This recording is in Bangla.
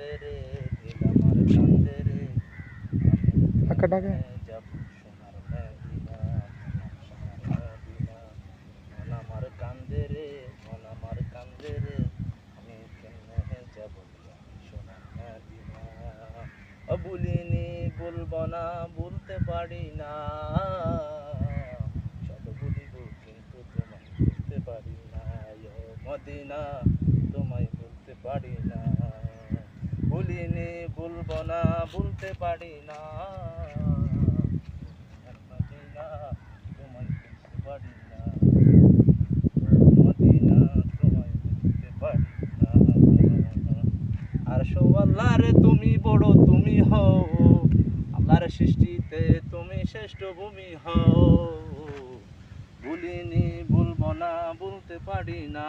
কান্দে রে, দিল আমার কান্দে রে, আমি কেমনে যাব সোনার মদিনা, সোনার মদিনা। মন আমার কান্দে রে, মন আমার কান্দে রে, আমি কেমনে যাব সোনার মদিনা। ভুলিনি বলবো না, বলতে পারি না, সব ভুলিব কিন্তু তোমায় বলতে পারি না। ও মদিনা, তোমায় বলতে পারি না। ভুলিনি বলবো না, বলতে পারি না, মদিনা, তোমায় বলতে পারি না। মদিনা, তোমায় বলতে পারি না। আর আল্লাহর তুমি বড়, তুমি হও আল্লাহর সৃষ্টিতে, তুমি শ্রেষ্ঠ ভূমি হও। ভুলিনি বলবো না, বলতে পারি না।